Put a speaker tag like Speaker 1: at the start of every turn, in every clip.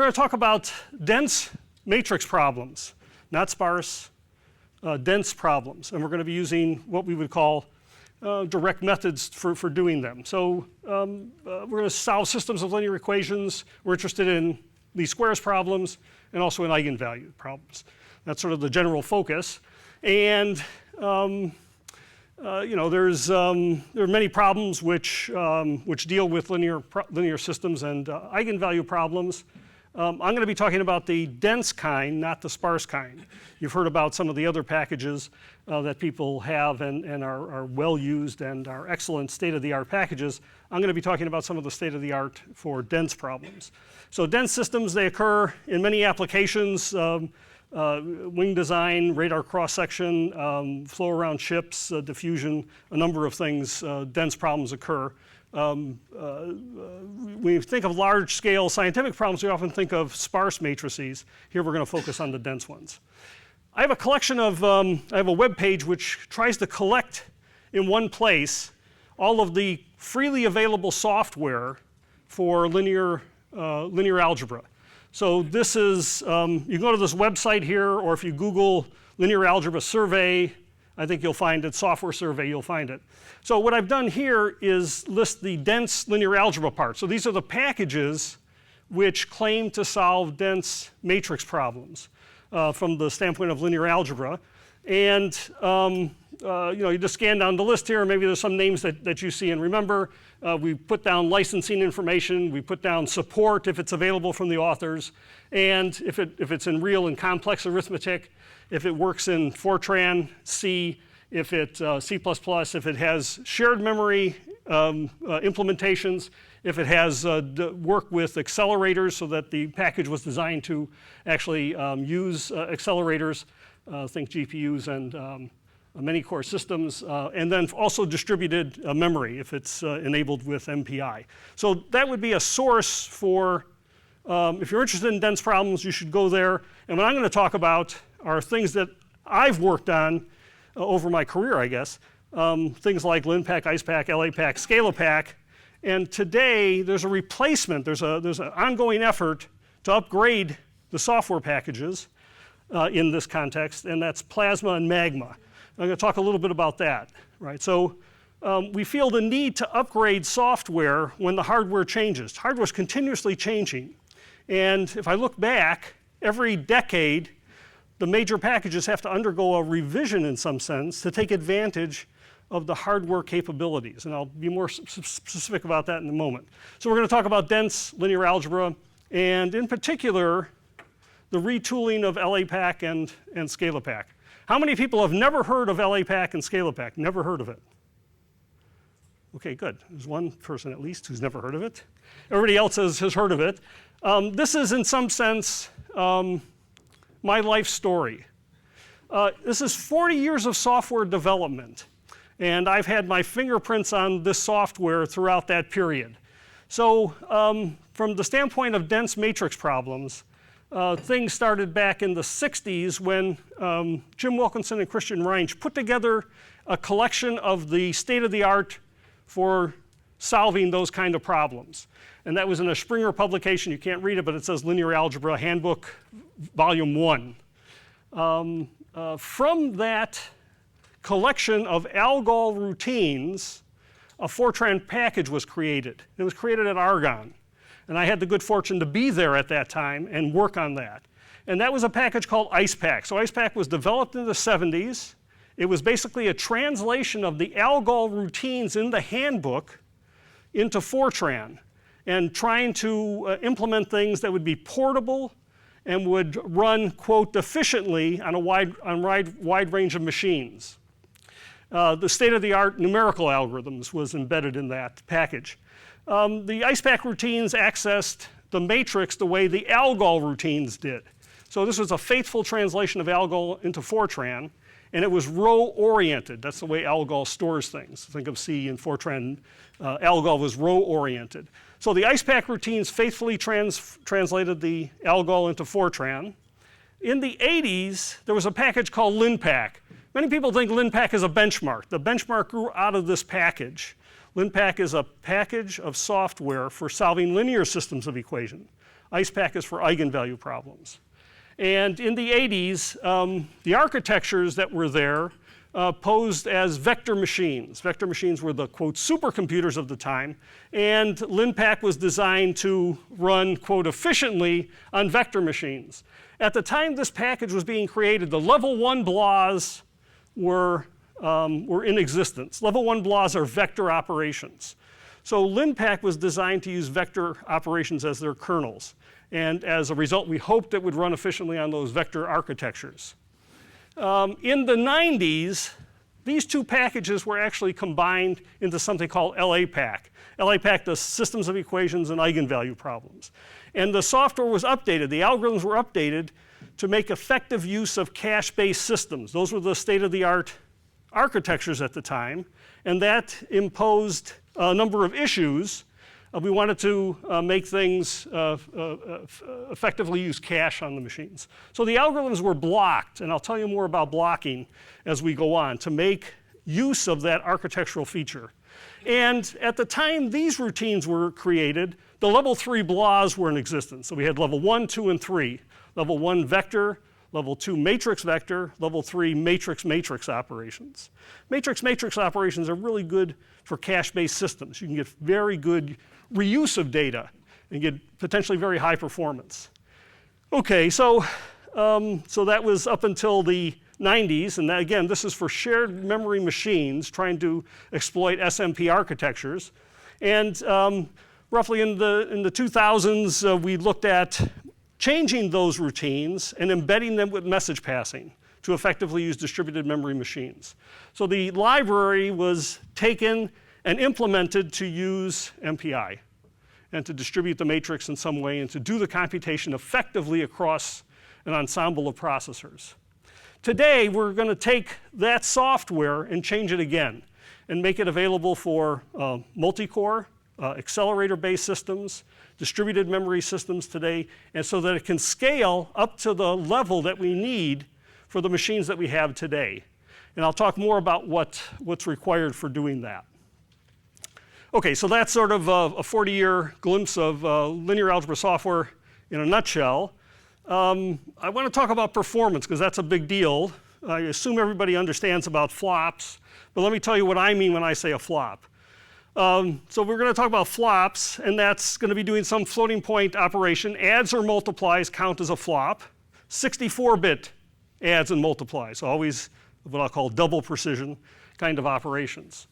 Speaker 1: going to talk about dense matrix problems, not sparse, dense problems. And we're going to be using what we would call direct methods for doing them. So we're going to solve systems of linear equations. We're interested in least squares problems and also in eigenvalue problems. That's sort of the general focus. And there are many problems which deal with linear systems and eigenvalue problems. I'm going to be talking about the dense kind, not the sparse kind. You've heard about some of the other packages that people have and are well used and are excellent state-of-the-art packages. I'm going to be talking about some of the state-of-the-art for dense problems. So dense systems, they occur in many applications. Wing design, radar cross-section, flow around ships, diffusion, a number of things, dense problems occur. When we think of large-scale scientific problems, we often think of sparse matrices. Here we're going to focus on the dense ones. I have a collection of, I have a web page which tries to collect in one place all of the freely available software for linear algebra. So this is, you can go to this website here, or if you Google linear algebra survey, I think you'll find it, software survey, you'll find it. So what I've done here is list the dense linear algebra part. So these are the packages which claim to solve dense matrix problems from the standpoint of linear algebra. And you just scan down the list here, maybe there's some names that you see and remember. We put down licensing information, we put down support if it's available from the authors, and if it's in real and complex arithmetic, if it works in Fortran, C, if it C++, if it has shared memory implementations, if it has work with accelerators so that the package was designed to actually use accelerators, think GPUs and many core systems, and then also distributed memory if it's enabled with MPI. So that would be a source for, if you're interested in dense problems, you should go there. And what I'm going to talk about are things that I've worked on over my career, I guess. Things like LinPack, IcePack, LAPack, ScalaPack. And today there's a replacement, there's an ongoing effort to upgrade the software packages in this context, and that's Plasma and Magma. I'm going to talk a little bit about that, right? So we feel the need to upgrade software when the hardware changes. Hardware is continuously changing. And if I look back, every decade, the major packages have to undergo a revision in some sense to take advantage of the hardware capabilities. And I'll be more specific about that in a moment. So we're going to talk about dense linear algebra, and in particular, the retooling of LAPack and ScalaPack. How many people have never heard of LAPack and ScalaPack? Never heard of it? Okay, good. There's one person at least who's never heard of it. Everybody else has heard of it. This is, in some sense, my life story. This is 40 years of software development, and I've had my fingerprints on this software throughout that period. So from the standpoint of dense matrix problems, things started back in the 60s when Jim Wilkinson and Christian Reinsch put together a collection of the state-of-the-art for solving those kind of problems. And that was in a Springer publication. You can't read it, but it says Linear Algebra Handbook, Volume 1. From that collection of algol routines, a Fortran package was created. It was created at Argonne. And I had the good fortune to be there at that time and work on that. And that was a package called IcePack. So IcePack was developed in the 70s. It was basically a translation of the algol routines in the handbook into Fortran, and trying to implement things that would be portable and would run, quote, efficiently on a wide range of machines. The state-of-the-art numerical algorithms was embedded in that package. The IcePack routines accessed the matrix the way the algol routines did. So this was a faithful translation of algol into Fortran, and it was row-oriented. That's the way algol stores things. Think of C in Fortran. Algol was row-oriented. So the IcePack routines faithfully translated the algol into Fortran. In the 80s, there was a package called LinPack. Many people think LinPack is a benchmark. The benchmark grew out of this package. LinPack is a package of software for solving linear systems of equation. IcePack is for eigenvalue problems. And in the 80s, the architectures that were there posed as vector machines. Vector machines were the, quote, supercomputers of the time, and LinPack was designed to run, quote, efficiently on vector machines. At the time this package was being created, the level 1 BLAs were in existence. Level 1 BLAs are vector operations. So LinPack was designed to use vector operations as their kernels. And as a result, we hoped it would run efficiently on those vector architectures. In the 90s, these two packages were actually combined into something called LAPack. LAPack does systems of equations and eigenvalue problems. And the software was updated, the algorithms were updated to make effective use of cache-based systems. Those were the state-of-the-art architectures at the time, and that imposed a number of issues. We wanted to make things effectively use cache on the machines. So the algorithms were blocked, and I'll tell you more about blocking as we go on, to make use of that architectural feature. And at the time these routines were created, the level 3 BLAs were in existence. So we had level 1, 2, and 3. Level 1 vector, level 2 matrix vector, level 3 matrix operations. Matrix operations are really good for cache-based systems. You can get very good reuse of data and get potentially very high performance. Okay, so that was up until the 90s, and again, this is for shared memory machines trying to exploit SMP architectures. And roughly in the 2000s, we looked at changing those routines and embedding them with message passing to effectively use distributed memory machines. So the library was taken and implemented to use MPI and to distribute the matrix in some way and to do the computation effectively across an ensemble of processors. Today, we're going to take that software and change it again and make it available for multi-core, accelerator-based systems, distributed memory systems today, and so that it can scale up to the level that we need for the machines that we have today. And I'll talk more about what's required for doing that. Okay, so that's sort of a 40-year glimpse of linear algebra software in a nutshell. I want to talk about performance because that's a big deal. I assume everybody understands about flops, but let me tell you what I mean when I say a flop. So we're going to talk about flops, and that's going to be doing some floating point operation. Adds or multiplies count as a flop. 64-bit adds and multiplies, always what I'll call double precision kind of operations.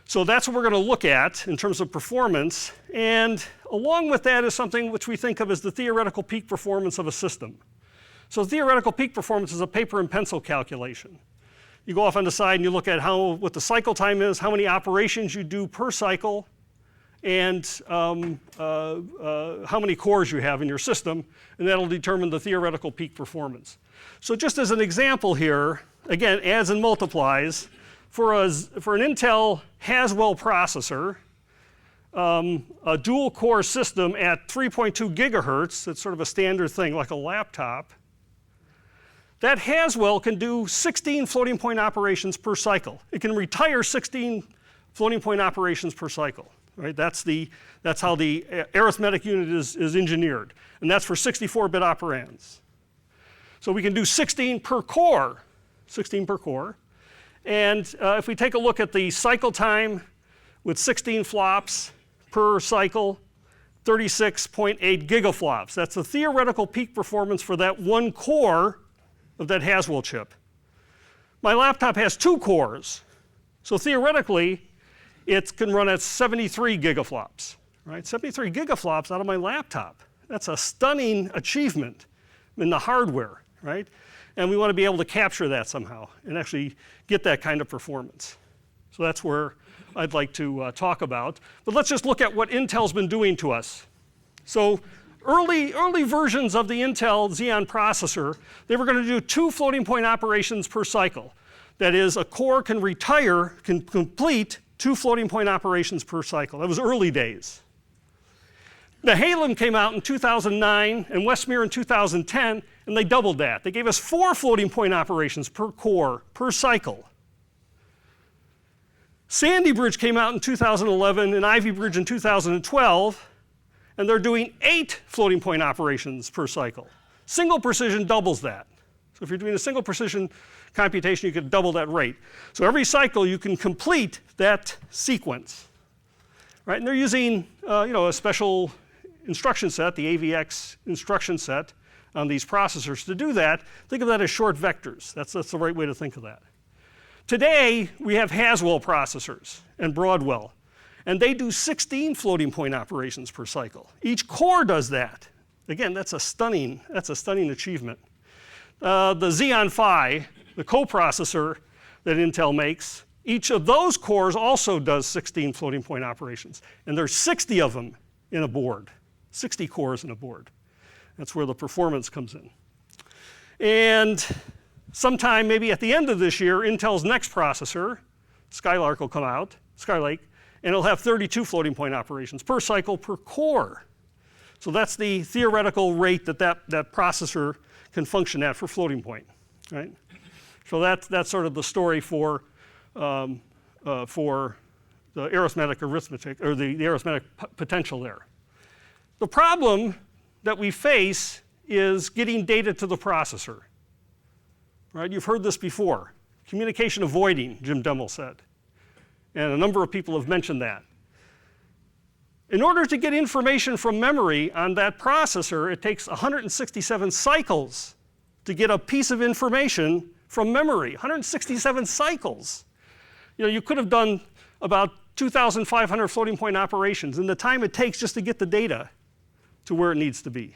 Speaker 1: So that's what we're going to look at in terms of performance, and along with that is something which we think of as the theoretical peak performance of a system. So theoretical peak performance is a paper and pencil calculation. You go off on the side and you look at what the cycle time is, how many operations you do per cycle, and how many cores you have in your system, and that'll determine the theoretical peak performance. So just as an example here, again, adds and multiplies. For an Intel Haswell processor, a dual core system at 3.2 gigahertz, that's sort of a standard thing like a laptop, that Haswell can do 16 floating point operations per cycle. It can retire 16 floating point operations per cycle. Right? That's how the arithmetic unit is engineered, and that's for 64-bit operands. So we can do 16 per core, 16 per core. And if we take a look at the cycle time with 16 flops per cycle, 36.8 gigaflops. That's the theoretical peak performance for that one core of that Haswell chip. My laptop has 2 cores, so theoretically it can run at 73 gigaflops. Right? 73 gigaflops out of my laptop. That's a stunning achievement in the hardware, right? And we want to be able to capture that somehow and actually get that kind of performance. So that's where I'd like to talk about. But let's just look at what Intel's been doing to us. So early versions of the Intel Xeon processor, they were going to do 2 floating point operations per cycle. That is, a core can complete 2 floating point operations per cycle. That was early days. The Halem came out in 2009 and Westmere in 2010, and they doubled that. They gave us 4 floating point operations per core per cycle. Sandy Bridge came out in 2011 and Ivy Bridge in 2012, and they're doing 8 floating point operations per cycle. Single precision doubles that. So if you're doing a single precision computation, you could double that rate. So every cycle you can complete that sequence, right? And they're using a special instruction set, the AVX instruction set on these processors to do that. Think of that as short vectors. That's the right way to think of that. Today, we have Haswell processors and Broadwell, and they do 16 floating point operations per cycle. Each core does that. Again, that's a stunning achievement. The Xeon Phi, the coprocessor that Intel makes, each of those cores also does 16 floating point operations, and there's 60 of them in a board, 60 cores in a board. That's where the performance comes in. And sometime maybe at the end of this year, Intel's next processor, Skylake, will come out, and it'll have 32 floating point operations per cycle per core. So that's the theoretical rate that processor can function at for floating point, right? So that's sort of the story for the arithmetic arithmetic, or the arithmetic potential there. The problem that we face is getting data to the processor, right? You've heard this before. Communication avoiding, Jim Demmel said. And a number of people have mentioned that. In order to get information from memory on that processor, it takes 167 cycles to get a piece of information from memory. 167 cycles. You could have done about 2,500 floating point operations in the time it takes just to get the data to where it needs to be.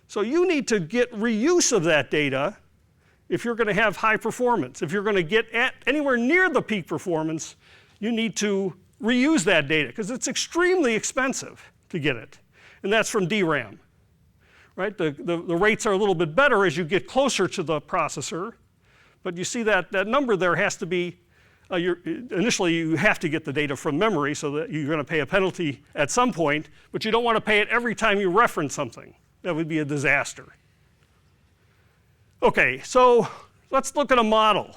Speaker 1: So you need to get reuse of that data if you're going to have high performance. If you're going to get at anywhere near the peak performance, you need to reuse that data because it's extremely expensive to get it. And that's from DRAM. Right? The rates are a little bit better as you get closer to the processor, but you see that number there has to be, initially you have to get the data from memory so that you're going to pay a penalty at some point, but you don't want to pay it every time you reference something. That would be a disaster. Okay, so let's look at a model.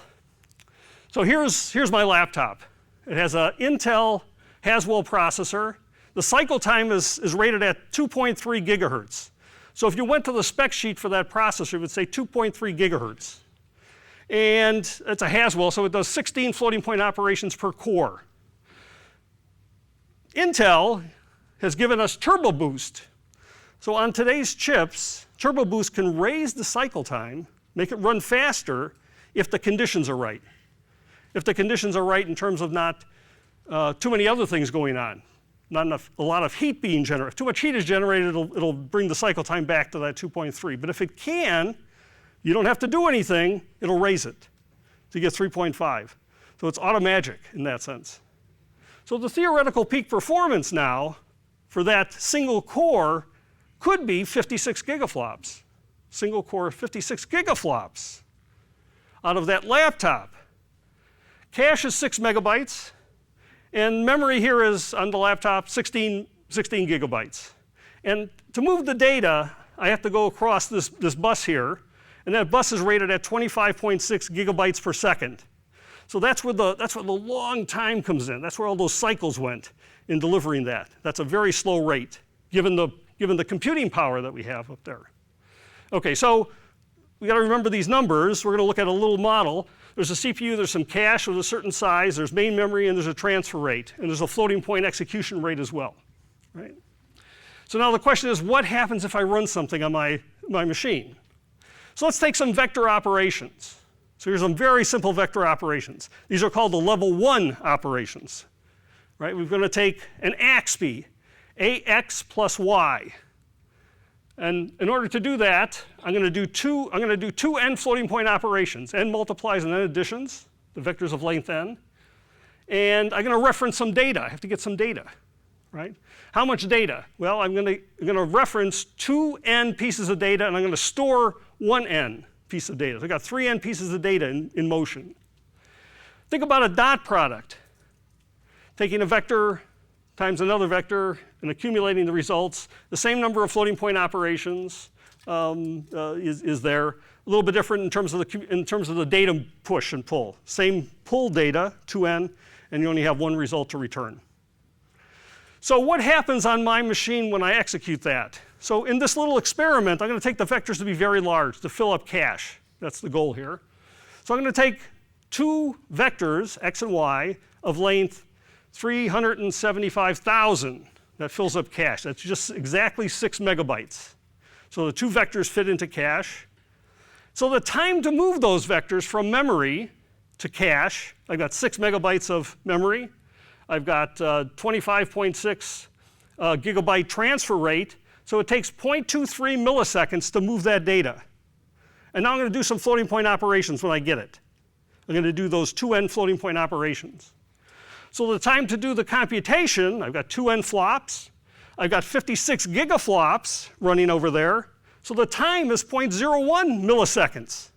Speaker 1: So here's my laptop. It has an Intel Haswell processor. The cycle time is rated at 2.3 gigahertz. So if you went to the spec sheet for that processor, it would say 2.3 gigahertz. And it's a Haswell, so it does 16 floating point operations per core. Intel has given us Turbo Boost. So on today's chips, Turbo Boost can raise the cycle time, make it run faster if the conditions are right. If the conditions are right in terms of not too many other things going on. Not a lot of heat being generated. If too much heat is generated, it'll bring the cycle time back to that 2.3. But if it can, you don't have to do anything, it'll raise it to get 3.5. So it's automagic in that sense. So the theoretical peak performance now for that single core could be 56 gigaflops. Single core 56 gigaflops out of that laptop. Cache is 6 megabytes. And memory here is, on the laptop, 16 gigabytes. And to move the data, I have to go across this bus here, and that bus is rated at 25.6 gigabytes per second. So that's where the long time comes in. That's where all those cycles went in delivering that. That's a very slow rate, given the computing power that we have up there. Okay, so we got to remember these numbers. We're going to look at a little model. There's a CPU, there's some cache with a certain size, there's main memory, and there's a transfer rate, and there's a floating point execution rate as well, right? So now the question is, what happens if I run something on my machine? So let's take some vector operations. So here's some very simple vector operations. These are called the level 1 operations, right? We're going to take an AXP, AX plus Y. And in order to do that, I'm going to do two n floating point operations, n multiplies and n additions, the vectors of length n. And I'm going to reference some data. I have to get some data, right? How much data? Well, I'm going to reference 2n pieces of data, and I'm going to store 1n piece of data. So I've got 3n pieces of data in motion. Think about a dot product. Taking a vector times another vector and accumulating the results. The same number of floating point operations is there. A little bit different in terms of the data push and pull. Same pull data, 2n, and you only have one result to return. So what happens on my machine when I execute that? So in this little experiment, I'm going to take the vectors to be very large, to fill up cache. That's the goal here. So I'm going to take two vectors, x and y, of length 375,000. That fills up cache. That's just exactly 6 megabytes. So the two vectors fit into cache. So the time to move those vectors from memory to cache, I've got 6 megabytes of memory. I've got 25.6 gigabyte transfer rate. So it takes 0.23 milliseconds to move that data. And now I'm going to do some floating point operations when I get it. I'm going to do those 2n floating point operations. So the time to do the computation, I've got 2n flops. I've got 56 gigaflops running over there. So the time is 0.01 milliseconds.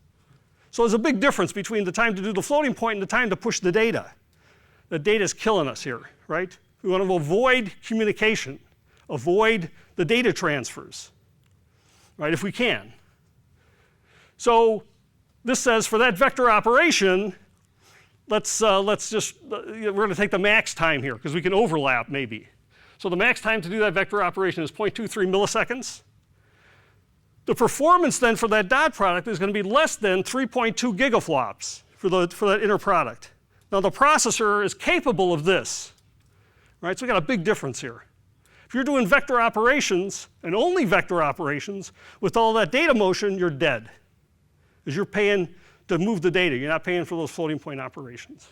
Speaker 1: So there's a big difference between the time to do the floating point and the time to push the data. The data is killing us here, right? We want to avoid communication, avoid the data transfers, right, if we can. So this says for that vector operation, we're going to take the max time here because we can overlap maybe. So the max time to do that vector operation is 0.23 milliseconds. The performance then for that dot product is going to be less than 3.2 gigaflops for that inner product. Now the processor is capable of this, right? So we got a big difference here. If you're doing vector operations and only vector operations with all that data motion, you're dead. Because you're paying to move the data. You're not paying for those floating point operations.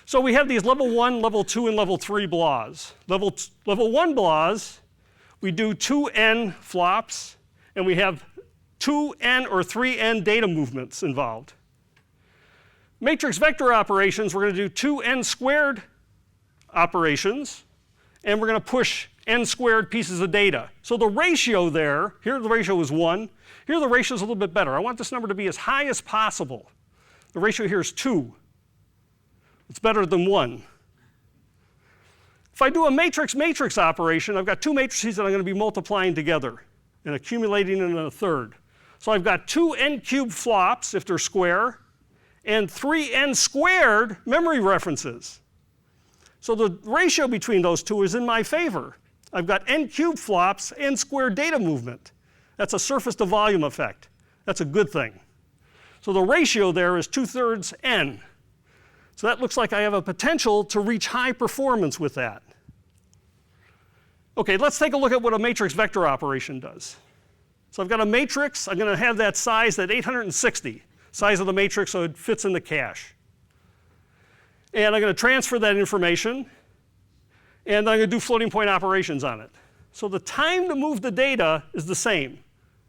Speaker 1: So we have these level 1, level 2, and level 3 BLAs. Level 1 BLAs, we do 2n flops, and we have 2n or 3n data movements involved. Matrix vector operations, we're going to do 2n squared operations, and we're going to push n squared pieces of data. So the ratio there, here the ratio is 1. Here the ratio is a little bit better. I want this number to be as high as possible. The ratio here is 2. It's better than 1. If I do a matrix-matrix operation, I've got two matrices that I'm going to be multiplying together and accumulating in a third. So I've got 2n cubed flops, if they're square, and 3n squared memory references. So the ratio between those two is in my favor. I've got n cubed flops, n squared data movement. That's a surface to volume effect. That's a good thing. So the ratio there is 2/3 n. So that looks like I have a potential to reach high performance with that. Okay, let's take a look at what a matrix vector operation does. So I've got a matrix. I'm going to have that size at 860, size of the matrix so it fits in the cache. And I'm going to transfer that information, and I'm going to do floating point operations on it. So the time to move the data is the same.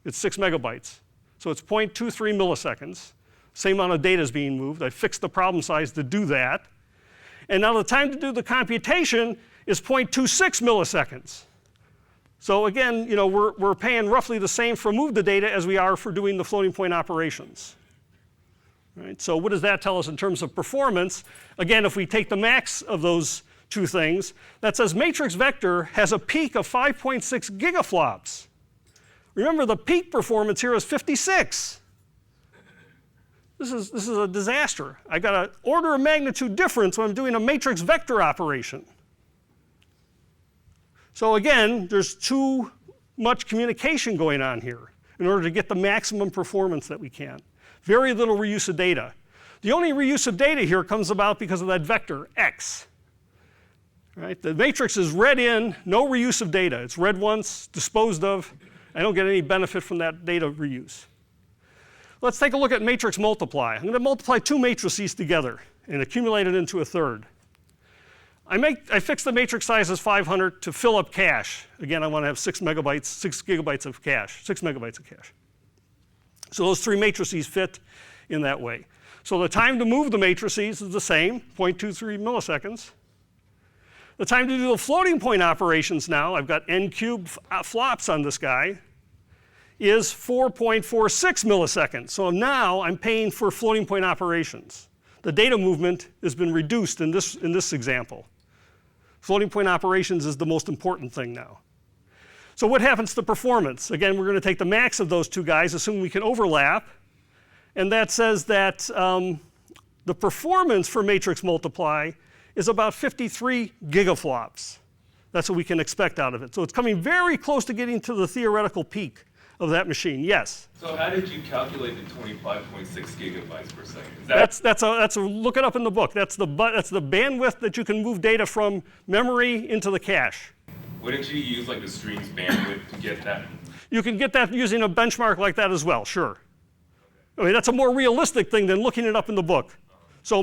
Speaker 1: It's 6 megabytes. So it's 0.23 milliseconds. Same amount of data is being moved. I fixed the problem size to do that. And now the time to do the computation is 0.26 milliseconds. So again, we're paying roughly the same for move the data as we are for doing the floating point operations. Right? So what does that tell us in terms of performance? Again, if we take the max of those two things, that says matrix vector has a peak of 5.6 gigaflops. Remember, the peak performance here is 56. This is a disaster. I got an order of magnitude difference when I'm doing a matrix vector operation. So again, there's too much communication going on here in order to get the maximum performance that we can. Very little reuse of data. The only reuse of data here comes about because of that vector, x. Right? The matrix is read in, no reuse of data. It's read once, disposed of. I don't get any benefit from that data reuse. Let's take a look at matrix multiply. I'm going to multiply two matrices together and accumulate it into a third. I fix the matrix size as 500 to fill up cache. Again, I want to have 6 gigabytes of cache, 6 megabytes of cache. So those three matrices fit in that way. So the time to move the matrices is the same, 0.23 milliseconds. The time to do the floating point operations now, I've got n cubed flops on this guy, is 4.46 milliseconds. So now I'm paying for floating point operations. The data movement has been reduced in this example. Floating point operations is the most important thing now. So what happens to performance? Again, we're going to take the max of those two guys, assuming we can overlap. And that says that the performance for matrix multiply is about 53 gigaflops. That's what we can expect out of it. So it's coming very close to getting to the theoretical peak of that machine. Yes?
Speaker 2: So how did you calculate the 25.6 gigabytes per second?
Speaker 1: That's a look it up in the book. That's the bandwidth that you can move data from memory into the cache.
Speaker 2: Wouldn't you use like the stream's bandwidth to get that?
Speaker 1: You can get that using a benchmark like that as well, sure. I mean, that's a more realistic thing than looking it up in the book. So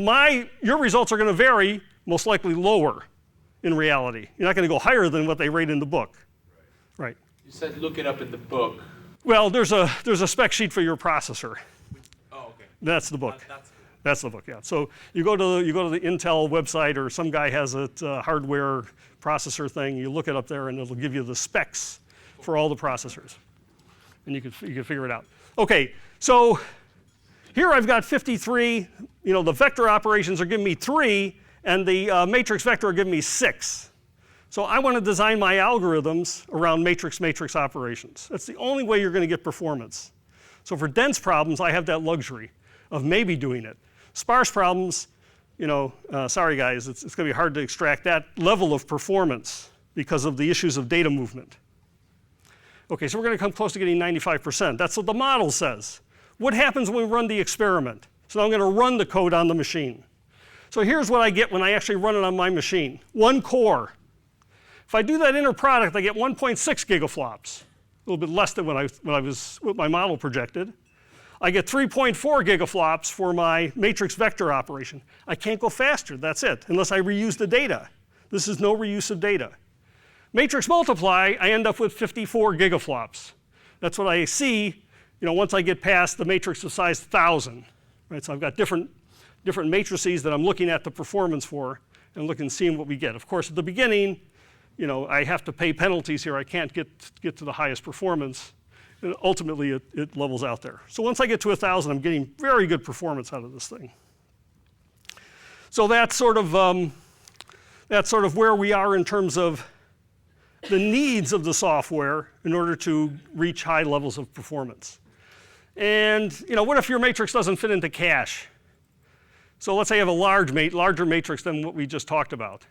Speaker 1: your results are going to vary, most likely lower in reality. You're not going to go higher than what they rate in the book. Right.
Speaker 3: You said look it up in the book.
Speaker 1: Well, there's a spec sheet for your processor.
Speaker 3: Oh, okay.
Speaker 1: That's the book. That's the book, yeah. So you go to the Intel website, or some guy has a hardware processor thing. You look it up there, and it'll give you the specs for all the processors, and you can figure it out. Okay, so here I've got 53. The vector operations are giving me 3, and the matrix vector are giving me 6. So I want to design my algorithms around matrix operations. That's the only way you're going to get performance. So for dense problems, I have that luxury of maybe doing it. Sparse problems, sorry guys, it's going to be hard to extract that level of performance because of the issues of data movement. Okay, so we're going to come close to getting 95%. That's what the model says. What happens when we run the experiment? So now I'm going to run the code on the machine. So here's what I get when I actually run it on my machine. 1 core. If I do that inner product, I get 1.6 gigaflops, a little bit less than what my model projected. I get 3.4 gigaflops for my matrix vector operation. I can't go faster, that's it, unless I reuse the data. This is no reuse of data. Matrix multiply, I end up with 54 gigaflops. That's what I see, once I get past the matrix of size 1,000. Right? So I've got different matrices that I'm looking at the performance for and seeing what we get. Of course, at the beginning, I have to pay penalties here. I can't get to the highest performance. And ultimately, it levels out there. So once I get to 1,000, I'm getting very good performance out of this thing. So that's sort of where we are in terms of the needs of the software in order to reach high levels of performance. And what if your matrix doesn't fit into cache? So let's say you have a larger matrix than what we just talked about.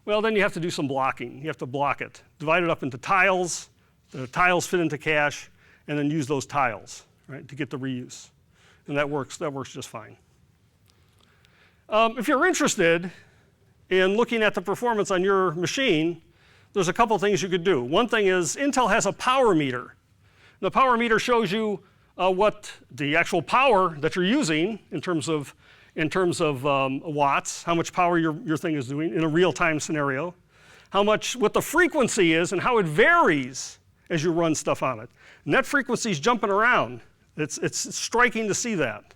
Speaker 1: Well, then you have to do some blocking. You have to block it. Divide it up into tiles. The tiles fit into cache, and then use those tiles, right, to get the reuse. And that works just fine. If you're interested in looking at the performance on your machine, there's a couple things you could do. One thing is Intel has a power meter. The power meter shows you what the actual power that you're using in terms of watts, how much power your thing is doing in a real-time scenario, what the frequency is and how it varies as you run stuff on it. And that frequency is jumping around. It's striking to see that.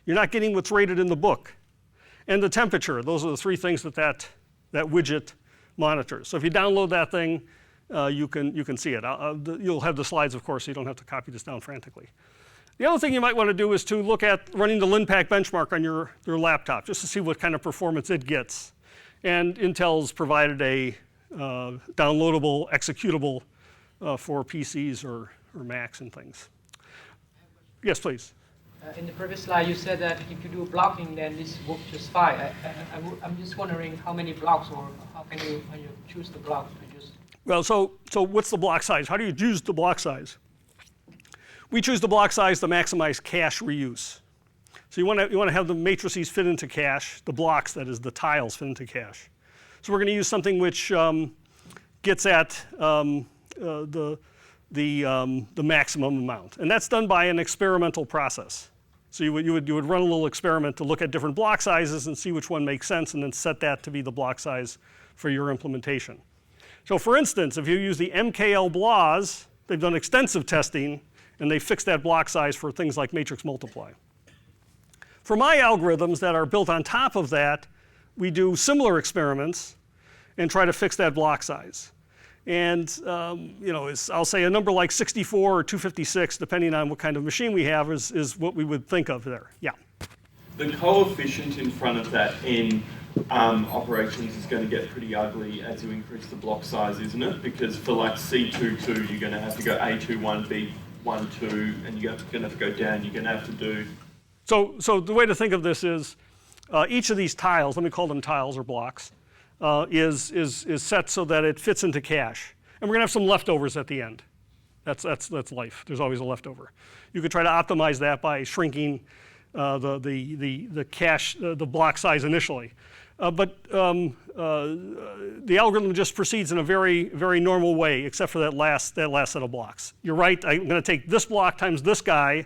Speaker 1: You're not getting what's rated in the book. And the temperature, those are the 3 things that widget monitors. So if you download that thing, you can see it. You'll have the slides, of course, so you don't have to copy this down frantically. The other thing you might want to do is to look at running the LinPack benchmark on your laptop, just to see what kind of performance it gets. And Intel's provided a downloadable, executable for PCs or Macs and things. Yes, please.
Speaker 4: In the previous slide, you said that if you do blocking, then this works just fine. I'm just wondering how many blocks, or how can you, when you choose the block, to just...
Speaker 1: Well, so what's the block size? How do you choose the block size? We choose the block size to maximize cache reuse. So you want to have the matrices fit into cache, the blocks, that is, the tiles fit into cache. So we're going to use something which gets at the maximum amount, and that's done by an experimental process. So you would run a little experiment to look at different block sizes and see which one makes sense, and then set that to be the block size for your implementation. So for instance, if you use the MKL BLAS, they've done extensive testing, and they fixed that block size for things like matrix multiply. For my algorithms that are built on top of that, we do similar experiments and try to fix that block size. And I'll say a number like 64 or 256, depending on what kind of machine we have, is what we would think of there. Yeah.
Speaker 5: The coefficient in front of that N operations is going to get pretty ugly as you increase the block size, isn't it? Because for like C22, you're going to have to go A21, B12, and you're going to have to go down. You're going to have to do... So the way to think of this is each of these tiles, let me call them tiles or blocks,
Speaker 1: is set so that it fits into cache. And we're going to have some leftovers at the end. That's life. There's always a leftover. You could try to optimize that by shrinking the cache, the block size initially. But the algorithm just proceeds in a very, very normal way, except for that last set of blocks. You're right, I'm going to take this block times this guy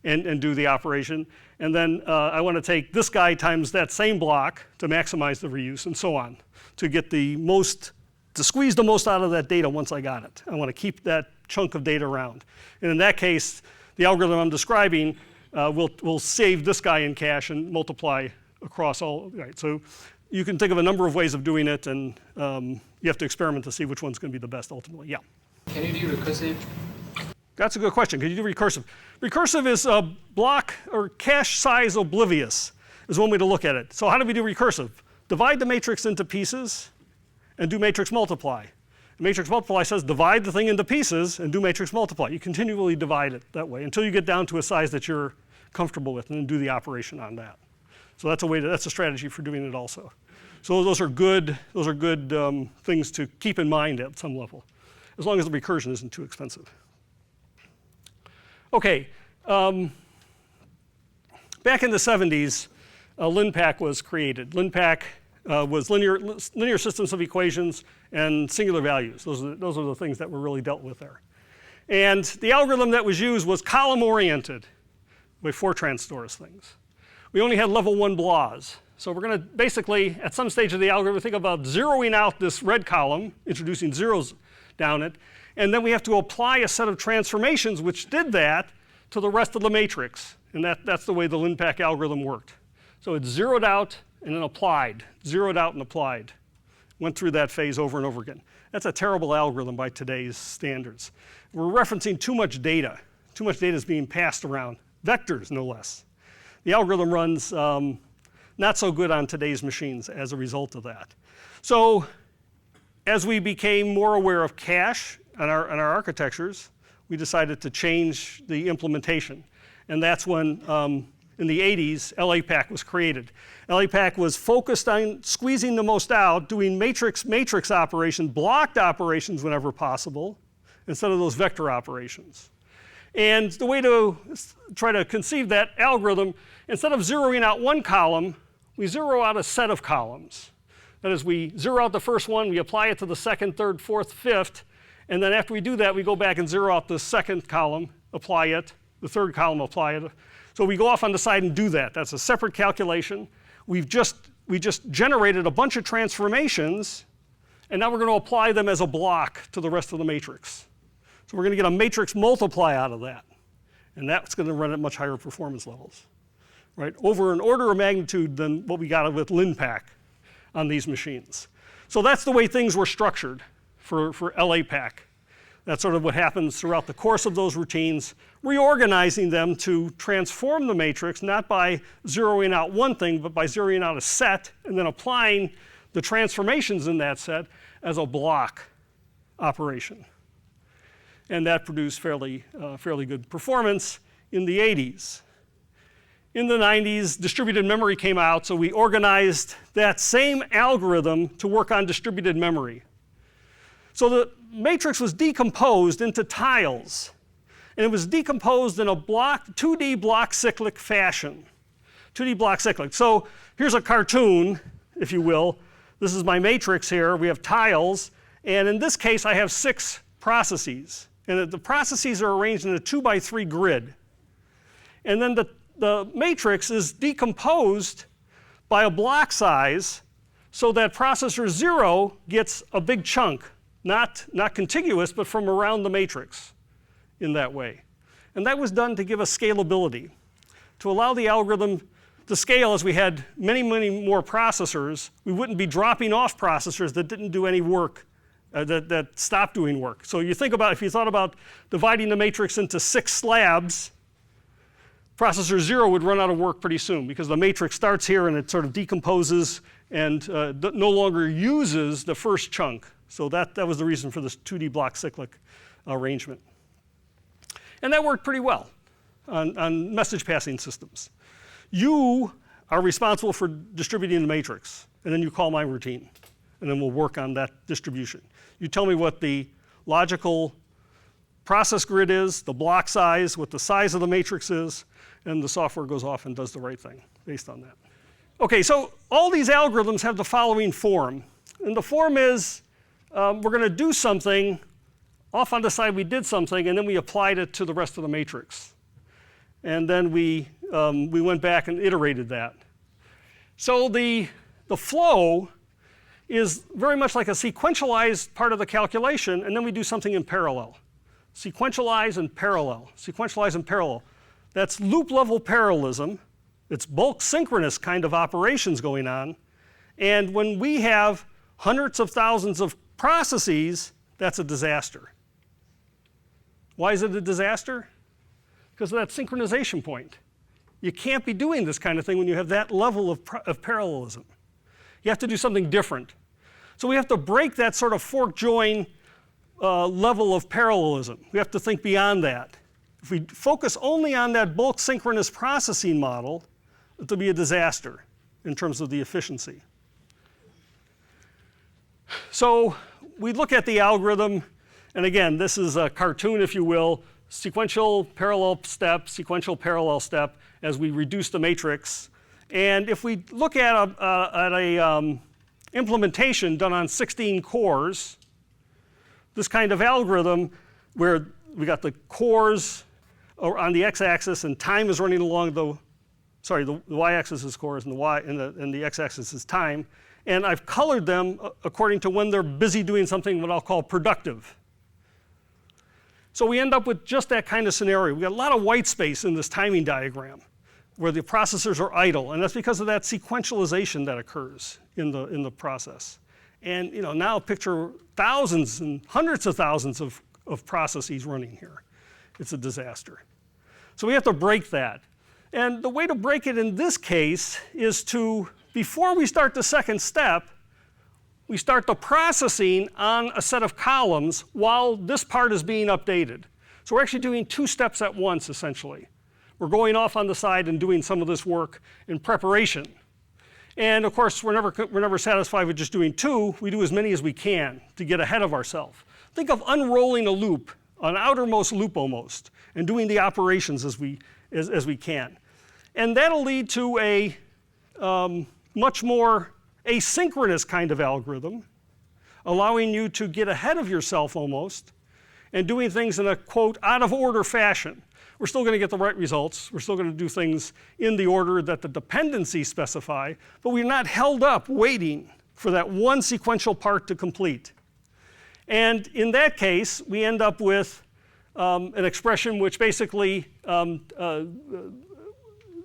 Speaker 1: and do the operation. And then I want to take this guy times that same block to maximize the reuse and so on, to get to squeeze the most out of that data once I got it. I want to keep that chunk of data around. And in that case, the algorithm I'm describing will save this guy in cache and multiply across all. Right. So you can think of a number of ways of doing it, and you have to experiment to see which one's going to be the best ultimately. Yeah.
Speaker 3: Can you do recursive?
Speaker 1: That's a good question. Can you do recursive? Recursive is a block or cache size oblivious is one way to look at it. So how do we do recursive? Divide the matrix into pieces and do matrix multiply. Matrix multiply says divide the thing into pieces and do matrix multiply. You continually divide it that way until you get down to a size that you're comfortable with, and then do the operation on that. So that's a strategy for doing it also. So those are good things to keep in mind at some level, as long as the recursion isn't too expensive. Okay, back in the 70s, LinPack was created. LinPack was linear systems of equations and singular values. Those are the things that were really dealt with there. And the algorithm that was used was column-oriented with Fortran stores things. We only had level 1 BLAs. So we're going to basically, at some stage of the algorithm, think about zeroing out this red column, introducing zeros down it, and then we have to apply a set of transformations which did that to the rest of the matrix. And that's the way the LinPack algorithm worked. So it's zeroed out and then applied, zeroed out and applied. Went through that phase over and over again. That's a terrible algorithm by today's standards. We're referencing too much data. Too much data is being passed around, vectors no less. The algorithm runs not so good on today's machines as a result of that. So as we became more aware of cache on our architectures, we decided to change the implementation. And that's when, in the 80s, LAPACK was created. LAPACK was focused on squeezing the most out, doing matrix operations, blocked operations whenever possible, instead of those vector operations. And the way to try to conceive that algorithm, instead of zeroing out one column, we zero out a set of columns. That is, we zero out the first one, we apply it to the second, third, fourth, fifth, and then after we do that, we go back and zero out the second column, apply it, the third column, apply it. So we go off on the side and do that. That's a separate calculation. We just generated a bunch of transformations, and now we're going to apply them as a block to the rest of the matrix. So we're going to get a matrix multiply out of that, and that's going to run at much higher performance levels, right? Over an order of magnitude than what we got with LinPack on these machines. So that's the way things were structured for LAPACK. That's sort of what happens throughout the course of those routines, reorganizing them to transform the matrix, not by zeroing out one thing, but by zeroing out a set and then applying the transformations in that set as a block operation. And that produced fairly good performance in the 80s. In the 90s, distributed memory came out, so we organized that same algorithm to work on distributed memory. So the matrix was decomposed into tiles, and it was decomposed in a 2D block cyclic fashion. 2D block cyclic. So here's a cartoon, if you will. This is my matrix here. We have tiles, and in this case, I have 6 processes. And the processes are arranged in a 2x3 grid. And then the matrix is decomposed by a block size so that processor 0 gets a big chunk, not contiguous, but from around the matrix in that way. And that was done to give us scalability, to allow the algorithm to scale as we had many, many more processors. We wouldn't be dropping off processors that didn't do any work, that stopped doing work. So you think about, if you thought about dividing the matrix into 6 slabs, processor 0 would run out of work pretty soon because the matrix starts here and it sort of decomposes and no longer uses the first chunk. So that was the reason for this 2D block cyclic arrangement. And that worked pretty well on message passing systems. You are responsible for distributing the matrix, and then you call my routine. and then we'll work on that distribution. You tell me what the logical process grid is, the block size, what the size of the matrix is, and the software goes off and does the right thing based on that. Okay, so all these algorithms have the following form. And the form is, we're going to do something, off on the side we did something, and then we applied it to the rest of the matrix. And then we went back and iterated that. So the flow is very much like a sequentialized part of the calculation, and then we do something in parallel. Sequentialize and parallel, sequentialize and parallel. That's loop level parallelism. It's bulk synchronous kind of operations going on. And when we have hundreds of thousands of processes, that's a disaster. Why is it a disaster? Because of that synchronization point. You can't be doing this kind of thing when you have that level of parallelism. You have to do something different. So we have to break that sort of fork join level of parallelism. We have to think beyond that. If we focus only on that bulk synchronous processing model, it'll be a disaster in terms of the efficiency. So we look at the algorithm, and again, this is a cartoon, if you will, sequential parallel step as we reduce the matrix. And if we look at a implementation done on 16 cores, this kind of algorithm where we got the cores on the x-axis and time is running along the y-axis is cores and the x-axis is time, and I've colored them according to when they're busy doing something what I'll call productive. So we end up with just that kind of scenario. We got a lot of white space in this timing diagram where the processors are idle, and that's because of that sequentialization that occurs in the process. And now picture thousands and hundreds of thousands of processes running here. It's a disaster. So we have to break that. And the way to break it in this case is to, before we start the second step, we start the processing on a set of columns while this part is being updated. So we're actually doing two steps at once, essentially. We're going off on the side and doing some of this work in preparation. And of course, we're never satisfied with just doing two. We do as many as we can to get ahead of ourselves. Think of unrolling a loop, an outermost loop almost, and doing the operations as we can. And that'll lead to a much more asynchronous kind of algorithm, allowing you to get ahead of yourself almost, and doing things in a, quote, out of order fashion. We're still going to get the right results. We're still going to do things in the order that the dependencies specify, but we're not held up waiting for that one sequential part to complete. And in that case, we end up with an expression which basically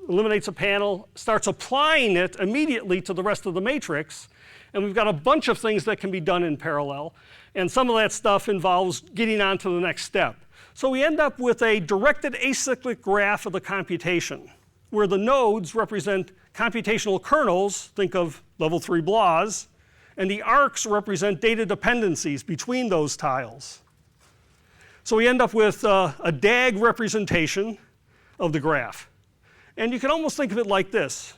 Speaker 1: eliminates a panel, starts applying it immediately to the rest of the matrix, and we've got a bunch of things that can be done in parallel, and some of that stuff involves getting on to the next step. So we end up with a directed acyclic graph of the computation, where the nodes represent computational kernels, think of level 3 BLAs, and the arcs represent data dependencies between those tiles. So we end up with a DAG representation of the graph. And you can almost think of it like this.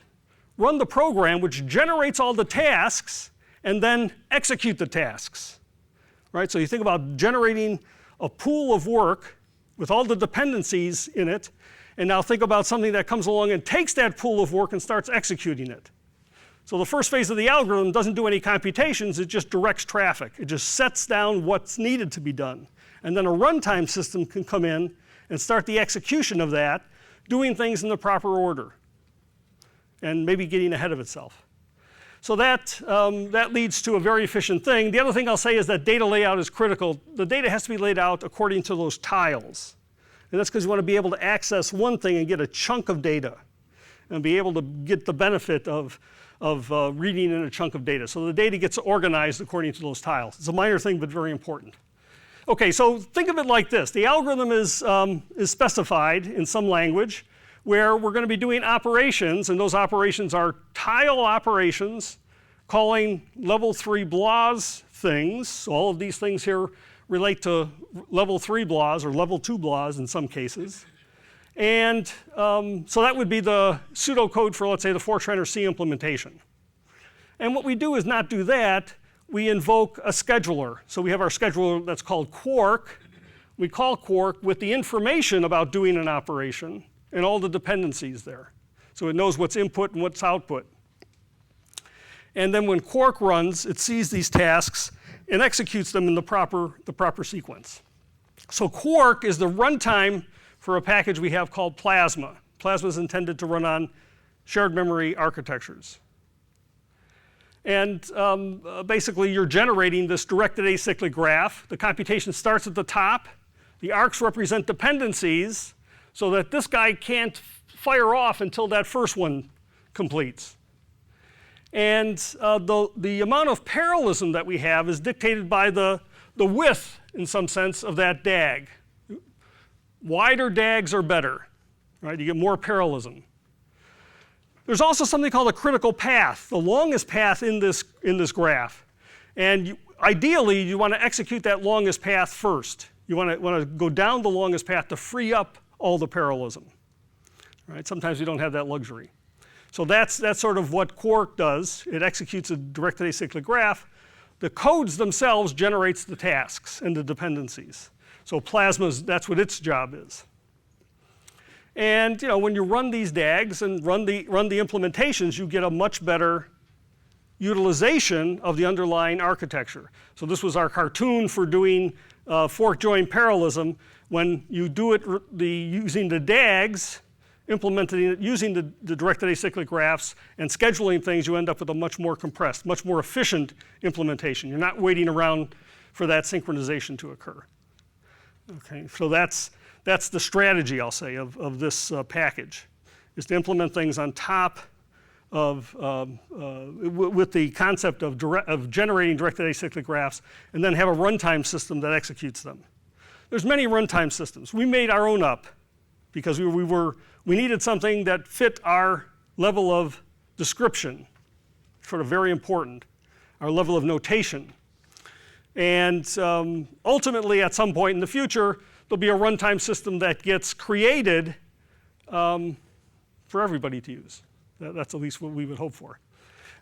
Speaker 1: Run the program which generates all the tasks and then execute the tasks. Right? So you think about generating a pool of work with all the dependencies in it, and now think about something that comes along and takes that pool of work and starts executing it. So the first phase of the algorithm doesn't do any computations, it just directs traffic. It just sets down what's needed to be done. And then a runtime system can come in and start the execution of that, doing things in the proper order, and maybe getting ahead of itself. So that leads to a very efficient thing. The other thing I'll say is that data layout is critical. The data has to be laid out according to those tiles. And that's because you want to be able to access one thing and get a chunk of data and be able to get the benefit of reading in a chunk of data. So the data gets organized according to those tiles. It's a minor thing, but very important. Okay, so think of it like this. The algorithm is specified in some language where we're going to be doing operations, and those operations are tile operations calling level 3 BLAs things. So all of these things here relate to level 3 BLAs or level 2 BLAs in some cases. And so that would be the pseudocode for, let's say, the Fortran or C implementation. And what we do is not do that. we invoke a scheduler. So we have our scheduler that's called Quark. We call Quark with the information about doing an operation and all the dependencies there. So it knows what's input and what's output. And then when Quark runs, it sees these tasks and executes them in the proper sequence. So Quark is the runtime for a package we have called Plasma. Plasma is intended to run on shared memory architectures. And basically, you're generating this directed acyclic graph. The computation starts at the top. The arcs represent dependencies so that this guy can't fire off until that first one completes. And the amount of parallelism that we have is dictated by the width, in some sense, of that DAG. Wider DAGs are better, right? You get more parallelism. There's also something called a critical path, the longest path in this graph. And ideally, you want to execute that longest path first. You want to go down the longest path to free up all the parallelism. Right? Sometimes you don't have that luxury. So that's sort of what Quark does. It executes a directed acyclic graph. The codes themselves generates the tasks and the dependencies. So Plasma's, that's what its job is. And when you run these DAGs and run the implementations, you get a much better utilization of the underlying architecture. So this was our cartoon for doing fork join parallelism. When you do it using the DAGs, implementing it using the directed acyclic graphs and scheduling things, you end up with a much more compressed, much more efficient implementation. You're not waiting around for that synchronization to occur. Okay, so that's the strategy, I'll say, of this package, is to implement things on top of, with the concept of generating directed acyclic graphs, and then have a runtime system that executes them. There's many runtime systems. We made our own up because we needed something that fit our level of description, sort of very important, our level of notation. And ultimately, at some point in the future, there'll be a runtime system that gets created for everybody to use. That's at least what we would hope for.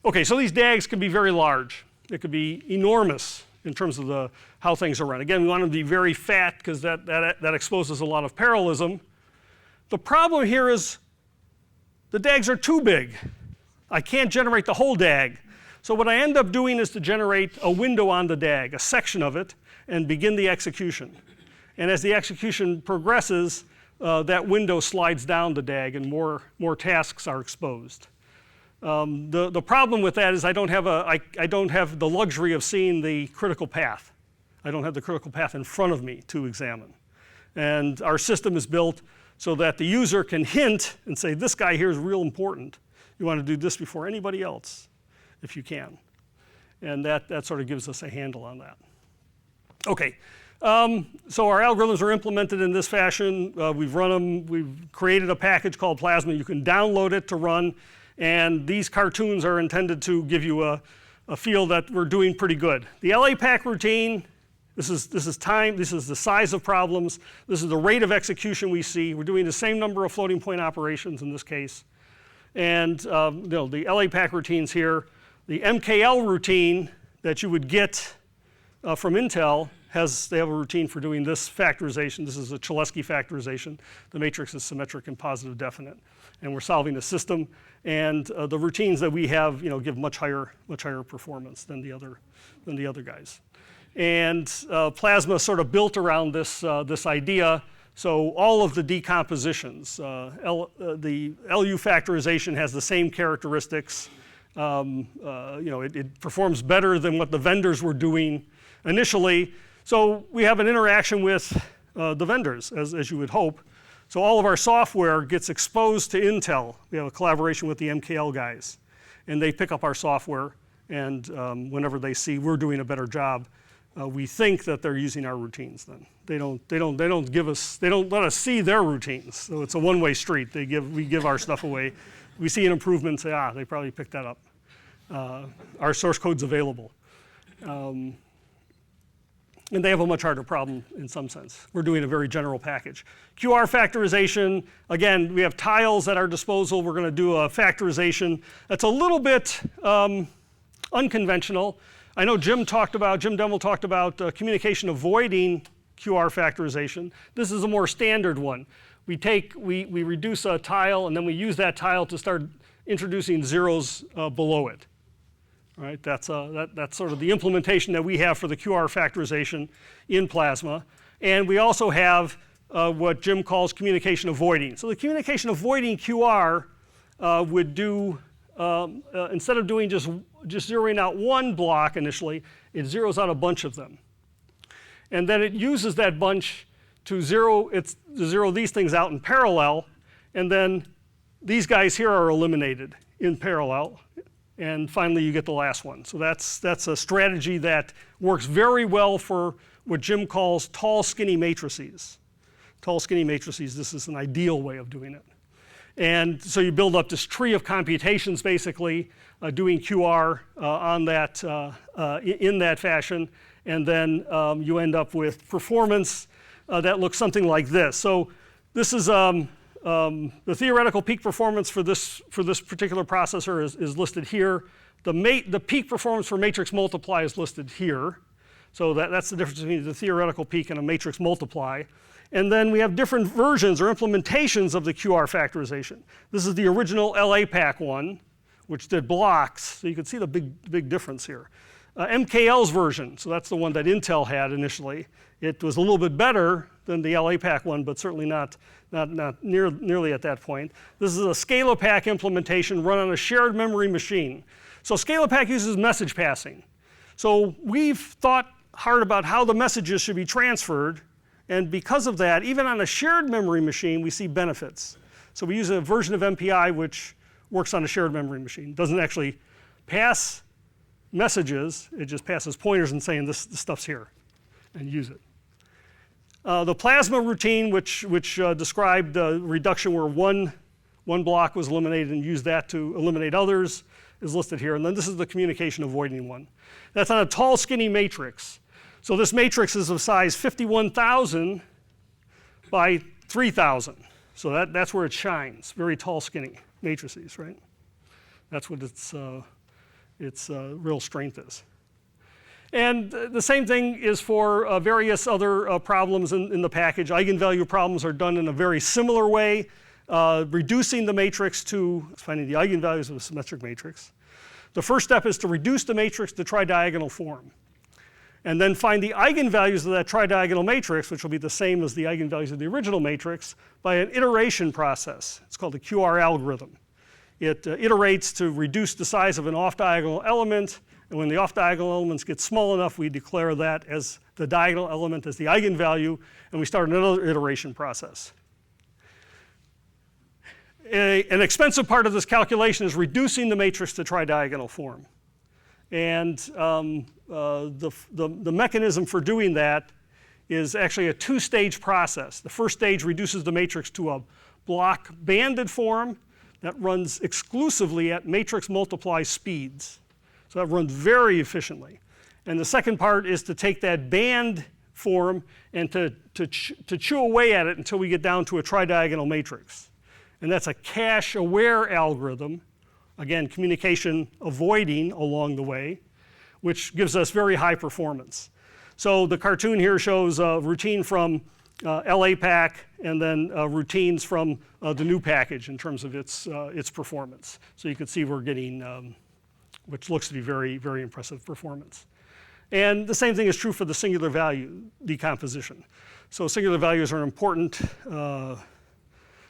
Speaker 1: Okay, so these DAGs can be very large. It could be enormous in terms of how things are run. Again, we want them to be very fat because that exposes a lot of parallelism. The problem here is the DAGs are too big. I can't generate the whole DAG. So what I end up doing is to generate a window on the DAG, a section of it, and begin the execution. And as the execution progresses, that window slides down the DAG and more tasks are exposed. The problem with that is I don't have the luxury of seeing the critical path. I don't have the critical path in front of me to examine. And our system is built so that the user can hint and say, this guy here is real important. You want to do this before anybody else, if you can. And that sort of gives us a handle on that. Okay, so our algorithms are implemented in this fashion. We've run them. We've created a package called Plasma. You can download it to run. And these cartoons are intended to give you a feel that we're doing pretty good. The LAPACK routine, this is time, this is the size of problems, this is the rate of execution we see. We're doing the same number of floating point operations in this case. And the LAPACK routines here, the MKL routine that you would get from Intel they have a routine for doing this factorization. This is a Cholesky factorization. The matrix is symmetric and positive definite. And we're solving a system. And the routines that we have, give much higher performance than the other guys. And Plasma sort of built around this idea. So all of the decompositions, the LU factorization has the same characteristics. It performs better than what the vendors were doing initially. So we have an interaction with the vendors, as you would hope. So all of our software gets exposed to Intel. We have a collaboration with the MKL guys. And they pick up our software, and whenever they see we're doing a better job, we think that they're using our routines then. They don't let us see their routines. So it's a one-way street. We give our stuff away. We see an improvement and say, they probably picked that up. Our source code's available. And they have a much harder problem in some sense. We're doing a very general package. QR factorization, again, we have tiles at our disposal. We're going to do a factorization that's a little bit unconventional. I know Jim Demel talked about communication avoiding QR factorization. This is a more standard one. We reduce a tile and then we use that tile to start introducing zeros below it. Right? That's sort of the implementation that we have for the QR factorization in Plasma. And we also have what Jim calls communication avoiding. So the communication avoiding QR would do, instead of doing just zeroing out one block initially, it zeroes out a bunch of them. And then it uses that bunch to zero these things out in parallel, and then these guys here are eliminated in parallel, and finally you get the last one. So that's a strategy that works very well for what Jim calls tall, skinny matrices. Tall, skinny matrices, this is an ideal way of doing it. And so you build up this tree of computations, basically, doing QR on that, in that fashion, and then you end up with performance that looks something like this. So this is the theoretical peak performance for this particular processor is listed here. The peak performance for matrix multiply is listed here. So that's the difference between the theoretical peak and a matrix multiply. And then we have different versions or implementations of the QR factorization. This is the original LAPAC one, which did blocks. So you can see the big difference here. MKL's version, so that's the one that Intel had initially. It was a little bit better than the LAPAC one, but certainly not nearly at that point. This is a ScalaPack implementation run on a shared memory machine. So ScalaPack uses message passing. So we've thought hard about how the messages should be transferred, and because of that, even on a shared memory machine, we see benefits. So we use a version of MPI which works on a shared memory machine. It doesn't actually pass messages, it just passes pointers and saying this stuff's here, and use it. The Plasma routine, which described the reduction where one block was eliminated and used that to eliminate others, is listed here. And then this is the communication avoiding one. That's on a tall, skinny matrix. So this matrix is of size 51,000 by 3,000. So that's where it shines. Very tall, skinny matrices, right? That's what its real strength is. And the same thing is for various other problems in the package. Eigenvalue problems are done in a very similar way, reducing the matrix to finding the eigenvalues of a symmetric matrix. The first step is to reduce the matrix to tridiagonal form, and then find the eigenvalues of that tridiagonal matrix, which will be the same as the eigenvalues of the original matrix, by an iteration process. It's called the QR algorithm. It iterates to reduce the size of an off-diagonal element, and when the off-diagonal elements get small enough, we declare that as the diagonal element as the eigenvalue, and we start another iteration process. An expensive part of this calculation is reducing the matrix to tridiagonal form. And the mechanism for doing that is actually a two-stage process. The first stage reduces the matrix to a block banded form that runs exclusively at matrix multiply speeds. So that runs very efficiently. And the second part is to take that band form and to chew away at it until we get down to a tridiagonal matrix. And that's a cache-aware algorithm, again, communication avoiding along the way, which gives us very high performance. So the cartoon here shows a routine from LAPAC and then routines from the new package in terms of its performance. So you can see we're getting, which looks to be very, very impressive performance. And the same thing is true for the singular value decomposition. So singular values are an important,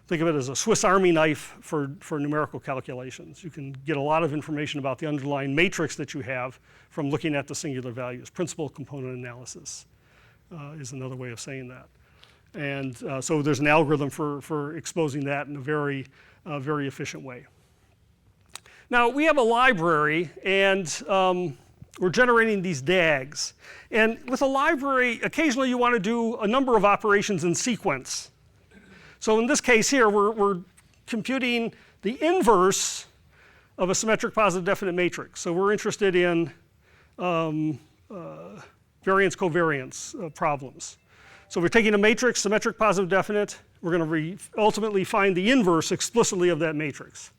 Speaker 1: think of it as a Swiss Army knife for numerical calculations. You can get a lot of information about the underlying matrix that you have from looking at the singular values. Principal component analysis is another way of saying that. And so there's an algorithm for exposing that in a very, very efficient way. Now we have a library, and we're generating these DAGs. And with a library, occasionally you want to do a number of operations in sequence. So in this case here, we're computing the inverse of a symmetric positive definite matrix. So we're interested in variance covariance problems. So we're taking a matrix, symmetric positive definite. We're going to ultimately find the inverse explicitly of that matrix.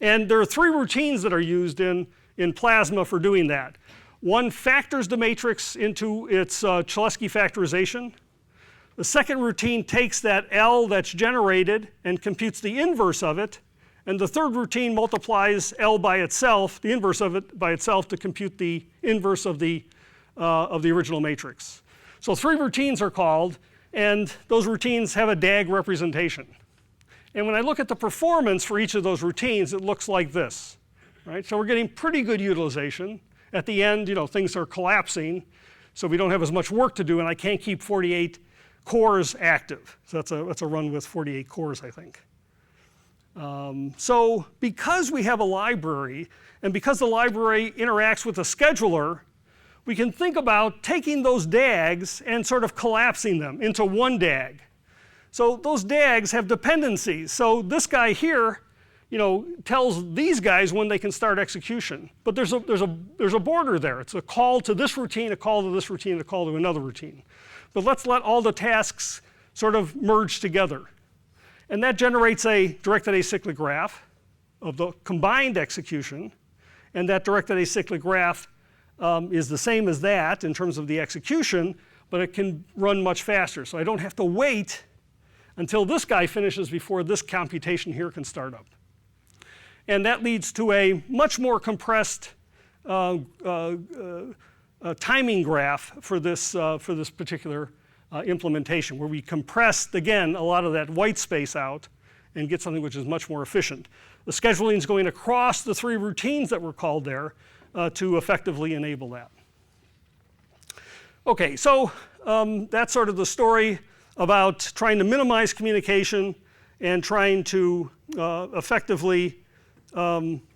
Speaker 1: And there are three routines that are used in Plasma for doing that. One factors the matrix into its Cholesky factorization. The second routine takes that L that's generated and computes the inverse of it. And the third routine multiplies L by itself, the inverse of it by itself, to compute the inverse of the original matrix. So 3 routines are called, and those routines have a DAG representation. And when I look at the performance for each of those routines, it looks like this. Right? So we're getting pretty good utilization. At the end, things are collapsing, so we don't have as much work to do, and I can't keep 48 cores active. So that's a run with 48 cores, I think. So because we have a library, and because the library interacts with a scheduler, we can think about taking those DAGs and sort of collapsing them into one DAG. So those DAGs have dependencies. So this guy here, tells these guys when they can start execution. But there's a border there. It's a call to this routine, a call to this routine, a call to another routine. But let's let all the tasks sort of merge together. And that generates a directed acyclic graph of the combined execution. And that directed acyclic graph is the same as that in terms of the execution, but it can run much faster. So I don't have to wait until this guy finishes before this computation here can start up. And that leads to a much more compressed timing graph for this particular implementation, where we compressed, again, a lot of that white space out and get something which is much more efficient. The scheduling is going across the 3 routines that were called there to effectively enable that. Okay, so that's sort of the story about trying to minimize communication and trying to effectively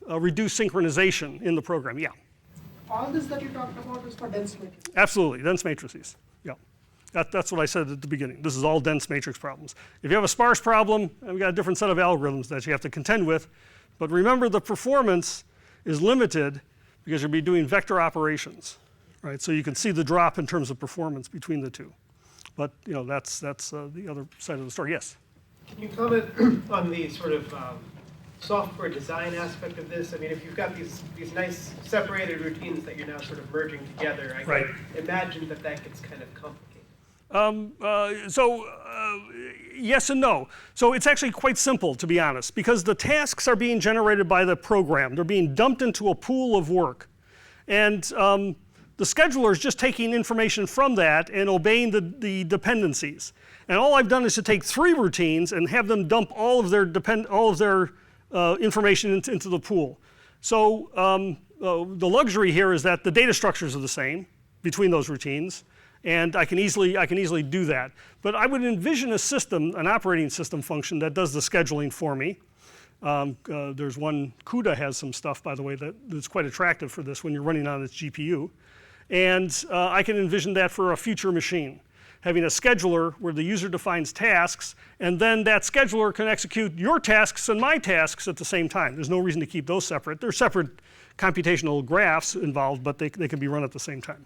Speaker 1: reduce synchronization in the program. Yeah?
Speaker 6: All this that you talked about is for dense matrices.
Speaker 1: Absolutely, dense matrices. Yeah. That's what I said at the beginning. This is all dense matrix problems. If you have a sparse problem, we've got a different set of algorithms that you have to contend with. But remember, the performance is limited because you'll be doing vector operations, right? So you can see the drop in terms of performance between the two. But that's the other side of the story. Yes?
Speaker 6: Can you comment on the sort of software design aspect of this? I mean, if you've got these nice separated routines that you're now sort of merging together, I
Speaker 1: Right.
Speaker 6: can imagine that gets kind of complicated.
Speaker 1: Yes and no. So it's actually quite simple, to be honest, because the tasks are being generated by the program. They're being dumped into a pool of work. And the scheduler is just taking information from that and obeying the dependencies. And all I've done is to take 3 routines and have them dump all of their information into the pool. So the luxury here is that the data structures are the same between those routines, and I can easily do that. But I would envision a system, an operating system function that does the scheduling for me. There's one, CUDA has some stuff, by the way, that's quite attractive for this when you're running on its GPU. And I can envision that for a future machine, having a scheduler where the user defines tasks, and then that scheduler can execute your tasks and my tasks at the same time. There's no reason to keep those separate. They're separate computational graphs involved, but they can be run at the same time.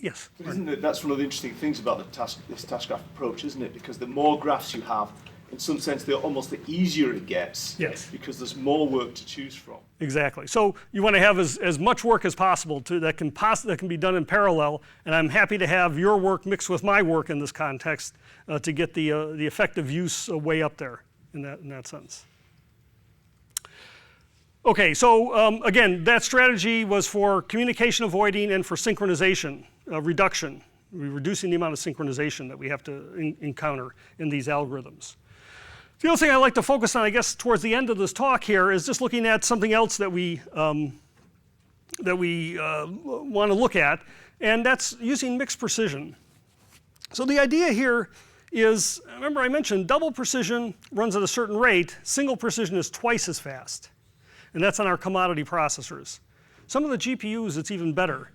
Speaker 1: Yes?
Speaker 7: Isn't it, that's one of the interesting things about this task graph approach, isn't it? Because the more graphs you have, in some sense, the easier it gets.
Speaker 1: Yes.
Speaker 7: Because there's more work to choose from.
Speaker 1: Exactly. So you want to have as much work as possible that can be done in parallel, and I'm happy to have your work mixed with my work in this context to get the effective use way up there in that sense. Okay, so again, that strategy was for communication avoiding and for synchronization reduction. We're reducing the amount of synchronization that we have to encounter in these algorithms. The other thing I like to focus on, I guess, towards the end of this talk here is just looking at something else that we want to look at, and that's using mixed precision. So the idea here is, remember I mentioned double precision runs at a certain rate, single precision is twice as fast, and that's on our commodity processors. Some of the GPUs, it's even better.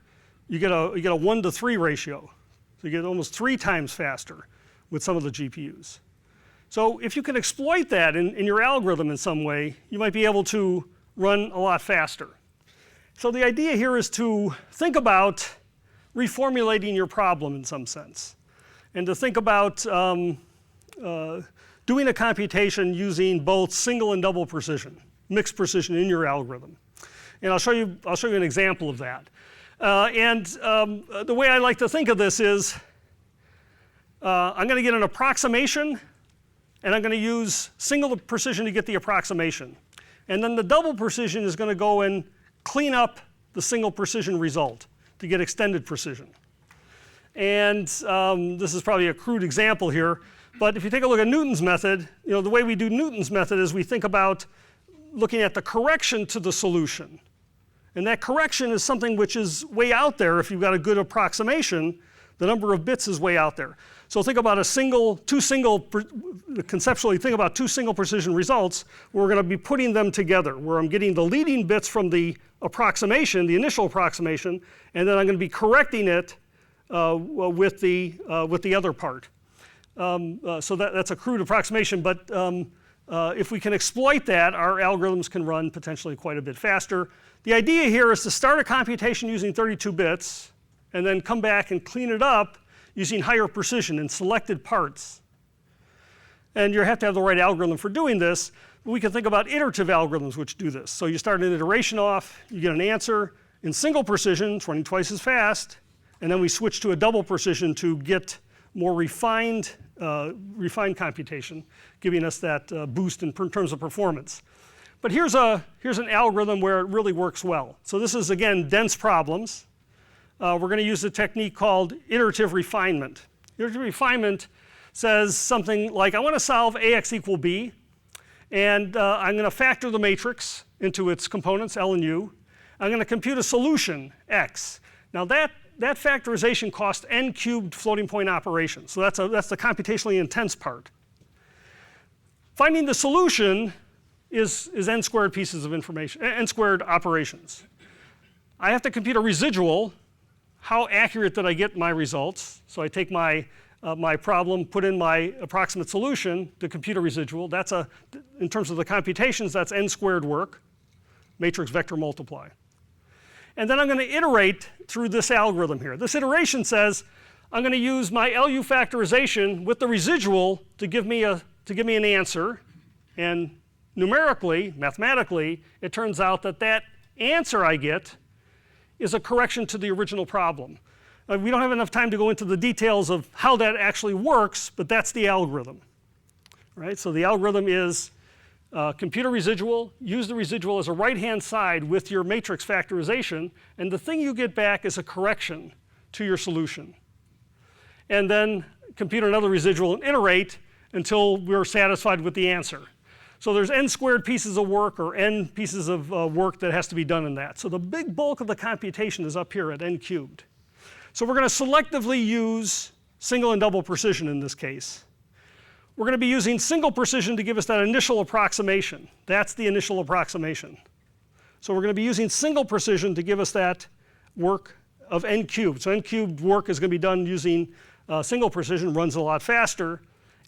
Speaker 1: You get a 1-to-3 ratio, so you get almost 3 times faster with some of the GPUs. So if you can exploit that in your algorithm in some way, you might be able to run a lot faster. So the idea here is to think about reformulating your problem in some sense, and to think about doing a computation using both single and double precision, mixed precision in your algorithm. And I'll show you an example of that. The way I like to think of this is I'm going to get an approximation, and I'm going to use single precision to get the approximation. And then the double precision is going to go and clean up the single precision result to get extended precision. And this is probably a crude example here, but if you take a look at Newton's method, the way we do Newton's method is we think about looking at the correction to the solution. And that correction is something which is way out there. If you've got a good approximation, the number of bits is way out there. So think about conceptually think about two single precision results where we're going to be putting them together, where I'm getting the leading bits from the approximation, the initial approximation, and then I'm going to be correcting it with the other part. So that's a crude approximation, but if we can exploit that, our algorithms can run potentially quite a bit faster. The idea here is to start a computation using 32 bits and then come back and clean it up using higher precision in selected parts. And you have to have the right algorithm for doing this. But we can think about iterative algorithms which do this. So you start an iteration off, you get an answer in single precision, it's running twice as fast, and then we switch to a double precision to get more refined computation, giving us that boost in terms of performance. But here's an algorithm where it really works well. So this is, again, dense problems. We're going to use a technique called iterative refinement. Iterative refinement says something like, I want to solve ax equal b, and I'm going to factor the matrix into its components, L and U. I'm going to compute a solution, x. Now that factorization costs n cubed floating point operations. So that's the computationally intense part. Finding the solution is n squared pieces of information, n squared operations. I have to compute a residual. How accurate did I get my results? So I take my problem, put in my approximate solution to compute a residual. In terms of the computations, that's n squared work, matrix vector multiply. And then I'm going to iterate through this algorithm here. This iteration says I'm going to use my LU factorization with the residual to give me an answer. And numerically, mathematically, it turns out that answer I get is a correction to the original problem. We don't have enough time to go into the details of how that actually works, but that's the algorithm. Right? So the algorithm is compute a residual, use the residual as a right-hand side with your matrix factorization, and the thing you get back is a correction to your solution. And then compute another residual and iterate until we're satisfied with the answer. So there's n squared pieces of work or n pieces of work that has to be done in that. So the big bulk of the computation is up here at n cubed. So we're going to selectively use single and double precision in this case. We're going to be using single precision to give us that initial approximation. That's the initial approximation. So we're going to be using single precision to give us that work of n cubed. So n cubed work is going to be done using single precision, runs a lot faster.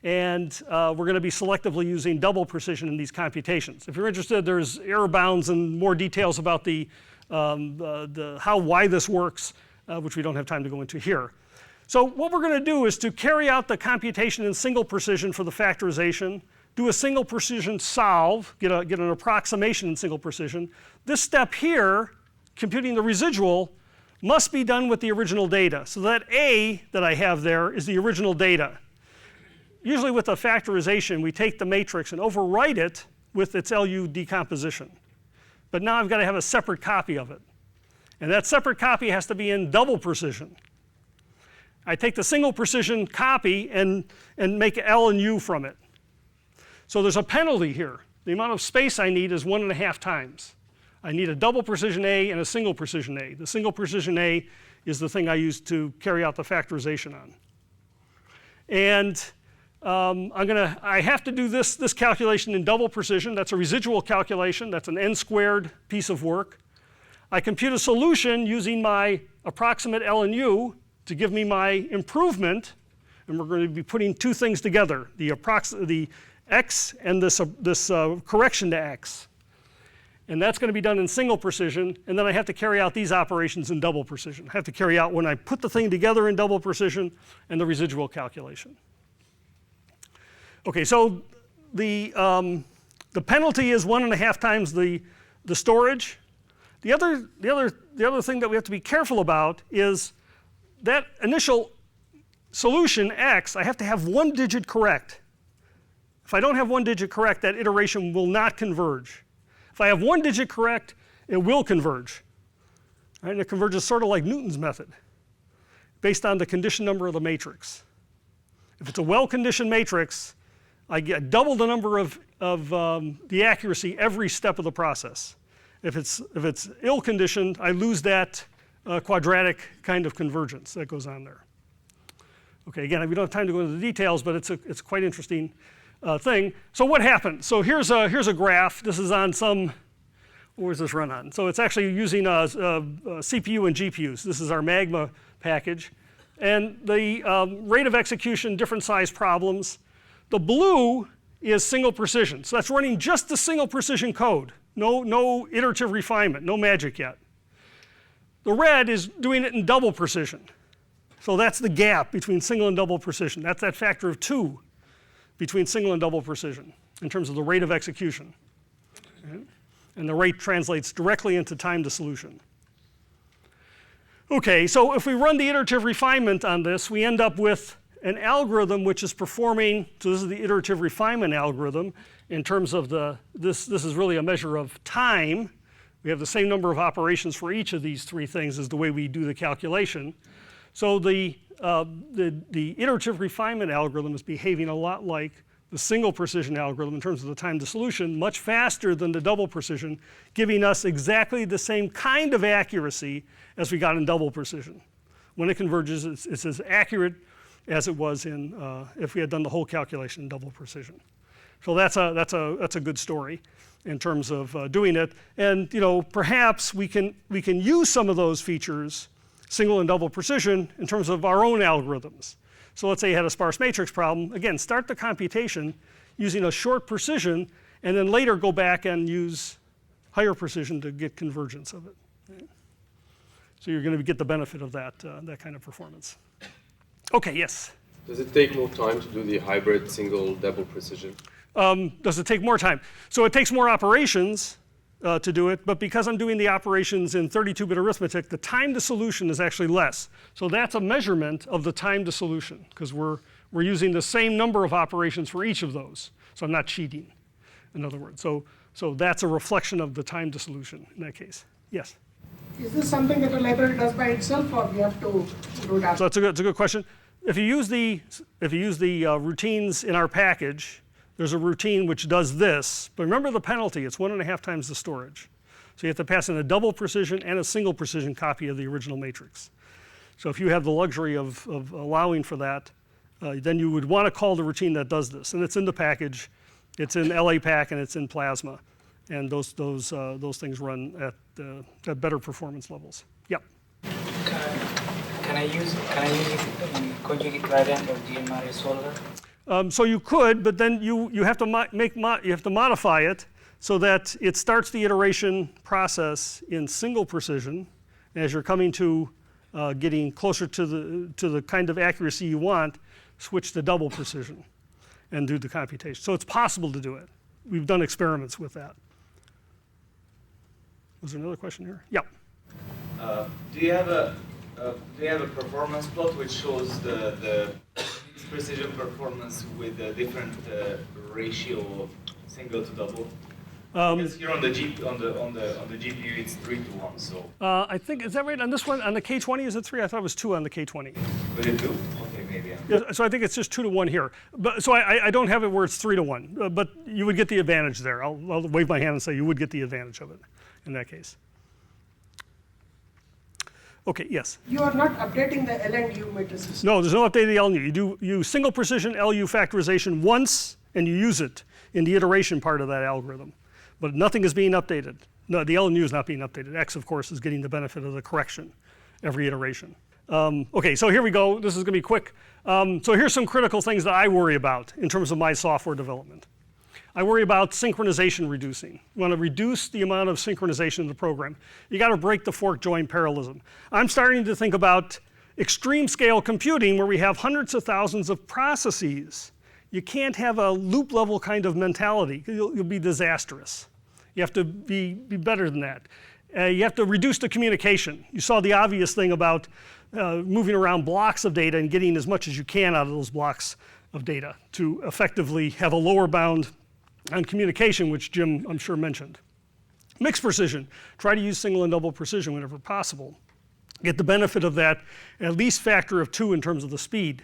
Speaker 1: And we're going to be selectively using double precision in these computations. If you're interested, there's error bounds and more details about why this works, which we don't have time to go into here. So what we're going to do is to carry out the computation in single precision for the factorization, do a single precision solve, get an approximation in single precision. This step here, computing the residual, must be done with the original data. So that A that I have there is the original data. Usually with a factorization, we take the matrix and overwrite it with its LU decomposition. But now I've got to have a separate copy of it. And that separate copy has to be in double precision. I take the single precision copy and make L and U from it. So there's a penalty here. The amount of space I need is 1.5 times. I need a double precision A and a single precision A. The single precision A is the thing I use to carry out the factorization on. And I have to do this calculation in double precision. That's a residual calculation. That's an n squared piece of work. I compute a solution using my approximate L and U to give me my improvement, and we're going to be putting two things together, the x and this correction to x. And that's going to be done in single precision, and then I have to carry out these operations in double precision. I have to carry out when I put the thing together in double precision and the residual calculation. Okay, so the penalty is 1.5 times the storage. The other thing that we have to be careful about is that initial solution x, I have to have one digit correct. If I don't have one digit correct, that iteration will not converge. If I have one digit correct, it will converge. Right? And it converges sort of like Newton's method, based on the condition number of the matrix. If it's a well-conditioned matrix, I get double the number of the accuracy every step of the process. If it's ill-conditioned, I lose that quadratic kind of convergence that goes on there. Okay, again, we don't have time to go into the details, but it's a quite interesting thing. So what happened? So here's a graph. This is on some, what was this run on? So it's actually using CPU and GPUs. This is our Magma package. And the rate of execution, different size problems. The blue is single precision. So that's running just the single precision code. No iterative refinement, no magic yet. The red is doing it in double precision. So that's the gap between single and double precision. That's that factor of 2 between single and double precision in terms of the rate of execution. Okay? And the rate translates directly into time to solution. Okay, so if we run the iterative refinement on this, we end up with an algorithm which is performing, so this is the iterative refinement algorithm in terms of this is really a measure of time. We have the same number of operations for each of these three things as the way we do the calculation. So the iterative refinement algorithm is behaving a lot like the single precision algorithm in terms of the time to solution, much faster than the double precision, giving us exactly the same kind of accuracy as we got in double precision. When it converges, it's as accurate as it was in if we had done the whole calculation in double precision. So that's a good story in terms of doing it. And perhaps we can use some of those features, single and double precision, in terms of our own algorithms. So let's say you had a sparse matrix problem. Again, start the computation using a short precision, and then later go back and use higher precision to get convergence of it. Right? So you're going to get the benefit of that kind of performance. Okay, yes?
Speaker 8: Does it take more time to do the hybrid single double precision?
Speaker 1: Does it take more time? So it takes more operations to do it, but because I'm doing the operations in 32-bit arithmetic, the time to solution is actually less. So that's a measurement of the time to solution, because we're using the same number of operations for each of those. So I'm not cheating, in other words. So that's a reflection of the time to solution in that case. Yes?
Speaker 9: Is this something that a library does by itself, or we have to do that?
Speaker 1: So that's a good question. If you use the routines in our package, there's a routine which does this, but remember the penalty, it's 1.5 times the storage. So you have to pass in a double precision and a single precision copy of the original matrix. So if you have the luxury of allowing for that, then you would want to call the routine that does this. And it's in the package, it's in LAPACK and it's in Plasma. And those things run at better performance levels. Yep.
Speaker 10: Can I use it in conjugate gradient or DMRA solver?
Speaker 1: So you could, but then you have to modify it so that it starts the iteration process in single precision. And as you're coming to getting closer to the kind of accuracy you want, switch to double precision and do the computation. So it's possible to do it. We've done experiments with that. Was there another question here? Yeah.
Speaker 11: Do you have a performance plot which shows the precision performance with a different ratio of single to double? Because here on the GPU it's 3:1. So
Speaker 1: I think, is that right on this one? On the K20 is it 3? I thought it was 2 on the K20.
Speaker 11: Was it 2? Okay, maybe.
Speaker 1: Yeah, so I think it's just 2:1 here. But so I don't have it where it's 3:1. But you would get the advantage there. I'll wave my hand and say you would get the advantage of it in that case. Okay, yes?
Speaker 9: You are not updating the L and U matrices.
Speaker 1: No, there's no update of the L and U. You single precision LU factorization once, and you use it in the iteration part of that algorithm. But nothing is being updated. No, the L and U is not being updated. X, of course, is getting the benefit of the correction every iteration. Okay, so here we go. This is going to be quick. So here's some critical things that I worry about in terms of my software development. I worry about synchronization reducing. You want to reduce the amount of synchronization in the program. You got to break the fork join parallelism. I'm starting to think about extreme scale computing where we have hundreds of thousands of processes. You can't have a loop level kind of mentality. You'll be disastrous. You have to be better than that. You have to reduce the communication. You saw the obvious thing about moving around blocks of data and getting as much as you can out of those blocks of data to effectively have a lower bound on communication, which Jim, I'm sure, mentioned. Mixed precision. Try to use single and double precision whenever possible. Get the benefit of that at least factor of 2 in terms of the speed.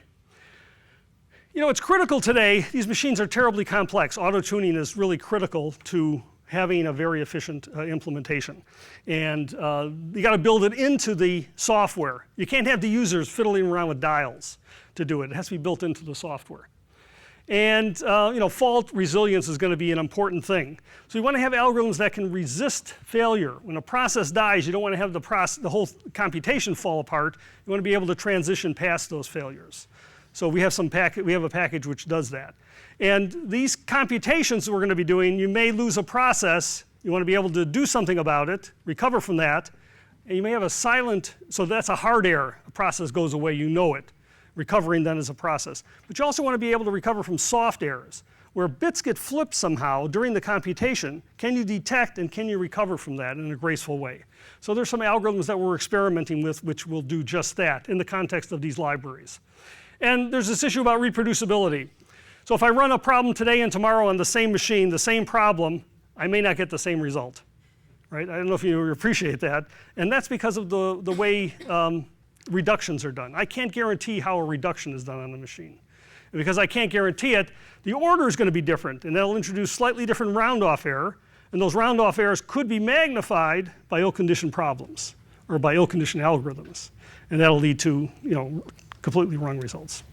Speaker 1: You know, it's critical today. These machines are terribly complex. Auto-tuning is really critical to having a very efficient implementation. And you got to build it into the software. You can't have the users fiddling around with dials to do it. It has to be built into the software. And you know, fault resilience is going to be an important thing. So you want to have algorithms that can resist failure. When a process dies, you don't want to have the whole computation fall apart. You want to be able to transition past those failures. So we have a package which does that. And these computations that we're going to be doing, you may lose a process. You want to be able to do something about it, recover from that. And you may have a silent, so that's a hard error. A process goes away, you know it. Recovering then is a process. But you also want to be able to recover from soft errors, where bits get flipped somehow during the computation. Can you detect and can you recover from that in a graceful way? So there's some algorithms that we're experimenting with which will do just that in the context of these libraries. And there's this issue about reproducibility. So if I run a problem today and tomorrow on the same machine, the same problem, I may not get the same result. Right? I don't know if you appreciate that. And that's because of the way reductions are done. I can't guarantee how a reduction is done on the machine. And because I can't guarantee it, the order is going to be different, and that'll introduce slightly different round-off error, and those round-off errors could be magnified by ill-conditioned problems or by ill-conditioned algorithms, and that'll lead to, you know, completely wrong results.